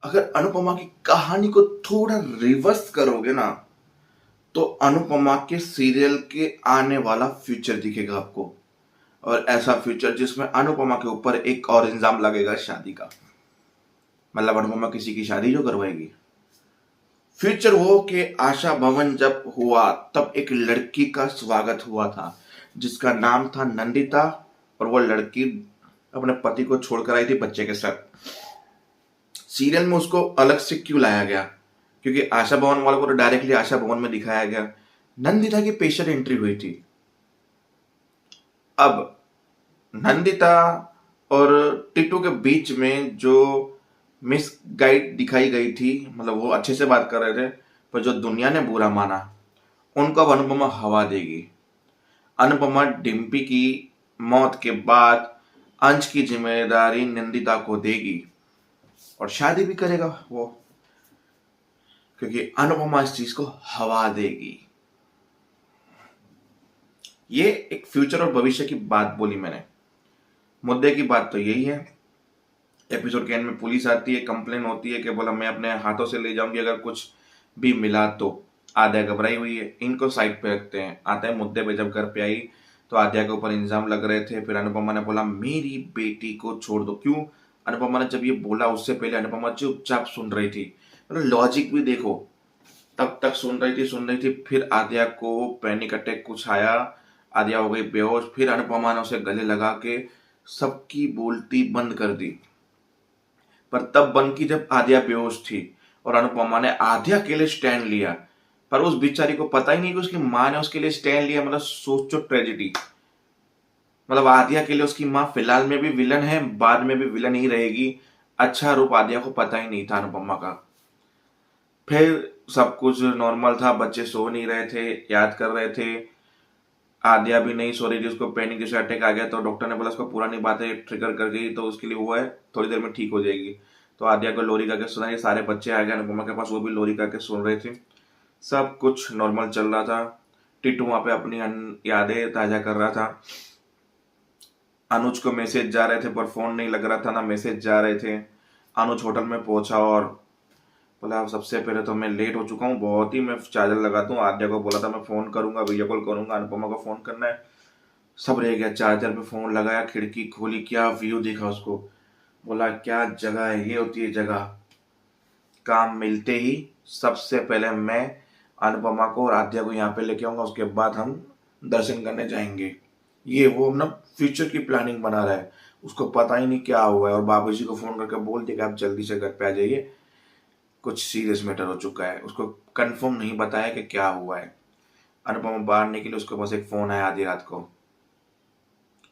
अगर अनुपमा की कहानी को थोड़ा रिवर्स करोगे ना, तो अनुपमा के सीरियल के आने वाला फ्यूचर दिखेगा आपको। और ऐसा फ्यूचर जिसमें अनुपमा के ऊपर एक और इल्जाम लगेगा शादी का। मतलब अनुपमा किसी की शादी जो करवाएगी। फ्यूचर वो कि आशा भवन जब हुआ तब एक लड़की का स्वागत हुआ था जिसका नाम था नंदिता। और वो लड़की अपने पति को छोड़कर आई थी बच्चे के साथ। सीरियल में उसको अलग से क्यों लाया गया? क्योंकि आशा भवन वालों को तो डायरेक्टली आशा भवन में दिखाया गया। नंदिता की पेशेंट एंट्री हुई थी। अब नंदिता और टिटू के बीच में जो मिस गाइड दिखाई गई थी, मतलब वो अच्छे से बात कर रहे थे, पर जो दुनिया ने बुरा माना उनको अब अनुपमा हवा देगी। अनुपमा डिम्पी की मौत के बाद अंश की जिम्मेदारी नंदिता को देगी और शादी भी करेगा वो, क्योंकि अनुपमा इस चीज को हवा देगी। ये एक फ्यूचर और भविष्य की बात बोली मैंने। मुद्दे की बात तो यही है। एपिसोड के एंड में पुलिस आती है, कंप्लेन होती है कि बोला मैं अपने हाथों से ले जाऊंगी अगर कुछ भी मिला तो। आद्या घबराई हुई है, इनको साइड पे रखते हैं। आते हैं मुद्दे पे, जब घर पे आई तो आद्या के ऊपर इल्जाम लग रहे थे। फिर अनुपमा ने बोला मेरी बेटी को छोड़ दो। क्यों? अनुपमा ने जब ये बोला उससे पहले अनुपमा चुपचाप सुन रही थी। मतलब लॉजिक भी देखो, तब तक सुन रही थी। फिर आद्या को पैनिक अटैक कुछ आया, आद्या हो गई बेहोश। फिर अनुपमा ने उसे गले लगा के सबकी बोलती बंद कर दी। पर तब बंद की जब आद्या बेहोश थी और अनुपमा ने आद्या के लिए स्टैंड लिया। पर उस बेचारी को पता ही नहीं कि उसकी माँ ने उसके लिए स्टैंड लिया। मतलब सोचो ट्रेजिडी। मतलब आद्या के लिए उसकी माँ फिलहाल में भी विलन है, बाद में भी विलन ही रहेगी। अच्छा रूप आद्या को पता ही नहीं था अनुपमा का। फिर सब कुछ नॉर्मल था, बच्चे सो नहीं रहे थे, याद कर रहे थे। आद्या भी नहीं सो रही थी, उसको पैनिक जैसे अटैक आ गया तो डॉक्टर ने बोला उसको पुरानी बातें ट्रिगर कर गई तो उसके लिए वो है थोड़ी देर में ठीक हो जाएगी। तो आद्या को लोरी करके सुनाई, सारे बच्चे आ गए अनुपमा के पास, वो भी लोरी करके सुन रहे थे। सब कुछ नॉर्मल चल रहा था। टिट्टू वहां पे अपनी यादें ताजा कर रहा था। अनुज को मैसेज जा रहे थे पर फोन नहीं लग रहा था, ना मैसेज जा रहे थे। अनुज होटल में पहुंचा और बोला अब सबसे पहले तो मैं लेट हो चुका हूँ बहुत ही, मैं चार्जर लगाता हूँ। आद्या को बोला था मैं फोन करूंगा, वीडियो कॉल करूंगा, अनुपमा को फोन करना है। सब रह गया, चार्जर पे फोन लगाया, खिड़की खोली, क्या व्यू देखा उसको। बोला क्या जगह है, ये होती है जगह। काम मिलते ही सबसे पहले मैं अनुपमा को और आद्या को यहाँ पे लेके आऊंगा, उसके बाद हम दर्शन करने जाएंगे। ये वो अपना फ्यूचर की प्लानिंग बना रहा है। उसको पता ही नहीं क्या हुआ है और बाबूजी को फोन करके बोल दिया कि आप जल्दी से घर पे आ जाइए, कुछ सीरियस मैटर हो चुका है। उसको कंफर्म नहीं बताया कि क्या हुआ है। अनुपमा बाहर निकली, उसके पास एक फोन आया आधी रात को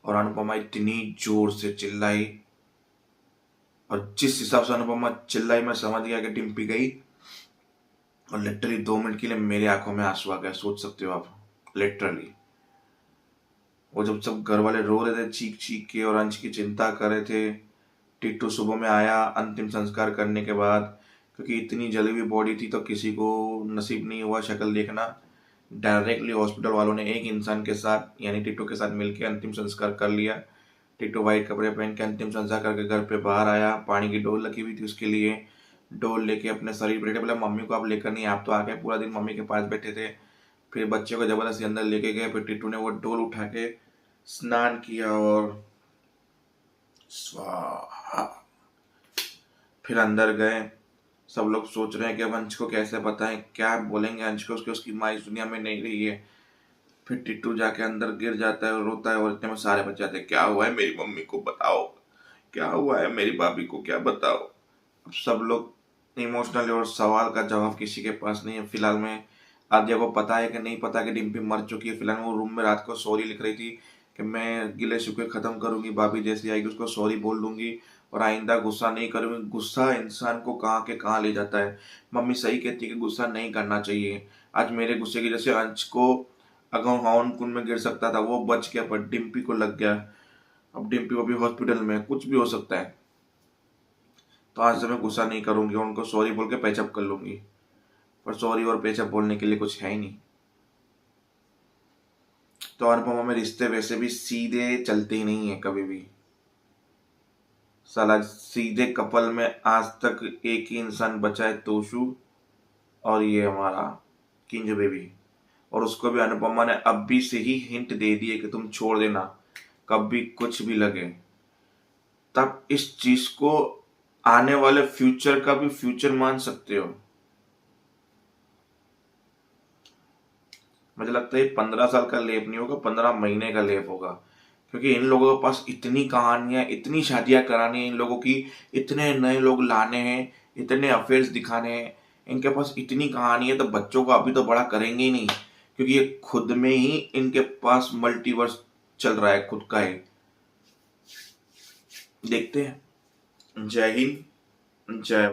और अनुपमा इतनी जोर से चिल्लाई, और जिस हिसाब से अनुपमा चिल्लाई मैं समझ गया कि डिम्पी गई। और लिटरली 2 मिनट के लिए मेरी आंखों में आंसू आ गया, सोच सकते हो आप। लिटरली वो जब सब घर वाले रो रहे थे चीख चीख के और अंश की चिंता कर रहे थे। टिट्टू सुबह में आया अंतिम संस्कार करने के बाद, क्योंकि इतनी जली हुई बॉडी थी तो किसी को नसीब नहीं हुआ शक्ल देखना। डायरेक्टली हॉस्पिटल वालों ने एक इंसान के साथ यानी टिट्टू के साथ मिलकर अंतिम संस्कार कर लिया। टिट्टू वाइट कपड़े पहन के अंतिम संस्कार करके घर पे बाहर आया। पानी की डोल लगी हुई थी उसके लिए, डोल लेके अपने शरीर पर बैठे। बोला मम्मी को आप लेकर नहीं, आप तो आके पूरा दिन मम्मी के पास बैठे थे। फिर बच्चे को जबरदस्ती अंदर लेके गए। फिर टिट्टू ने वो डोल उठा के स्नान किया और स्वाहा। फिर अंदर गए। सब लोग सोच रहे हैं कि अब अंश को कैसे बताएं, क्या बोलेंगे अंश को, उसकी माँ इस दुनिया में नहीं रही है। फिर टिट्टू जाके अंदर गिर जाता है और रोता है और इतने में सारे बच्चे आते हैं, क्या हुआ है मेरी मम्मी को बताओ, क्या हुआ है मेरी भाभी को क्या बताओ। अब सब लोग इमोशनल और सवाल का जवाब किसी के पास नहीं है। फिलहाल में आद्या को पता है कि नहीं पता कि डिम्पी मर चुकी है। फिलहाल वो रूम में रात को सॉरी लिख रही थी कि मैं गिले शिकवे खत्म करूंगी, भाभी जैसी आएगी उसको सॉरी बोल दूंगी और आइंदा गुस्सा नहीं करूंगी। गुस्सा इंसान को कहाँ के कहाँ ले जाता है। मम्मी सही कहती है कि गुस्सा नहीं करना चाहिए। आज मेरे गुस्से की जैसे अंश को अगर हवन कुंड में गिर सकता था वो बच गया, पर डिम्पी को लग गया। अब डिम्पी अभी हॉस्पिटल में, कुछ भी हो सकता है। तो आज से मैं गुस्सा नहीं करूंगी, उनको सॉरी बोल के पैचअप कर लूंगी। पर सॉरी और पैचअप बोलने के लिए कुछ है ही नहीं। तो अनुपमा में रिश्ते वैसे भी सीधे चलते ही नहीं है कभी भी। साला सीधे कपल में आज तक एक ही इंसान बचा है, तोशु, और ये हमारा किंजो बेबी। और उसको भी अनुपमा ने अभी से ही हिंट दे दी है कि तुम छोड़ देना, कभी कुछ भी लगे। तब इस चीज को आने वाले फ्यूचर का भी फ्यूचर मान सकते हो। मुझे लगता है 15 साल का लेप नहीं होगा, 15 महीने का लेप होगा, क्योंकि इन लोगों के पास इतनी कहानियां, इतनी शादियां करानी है इन लोगों की, इतने नए लोग लाने हैं, इतने अफेयर्स दिखाने हैं, इनके पास इतनी कहानी है, तो बच्चों को अभी तो बड़ा करेंगे ही नहीं, क्योंकि ये खुद में ही इनके पास मल्टीवर्स चल रहा है खुद का ही। देखते हैं। जय हिंद, जय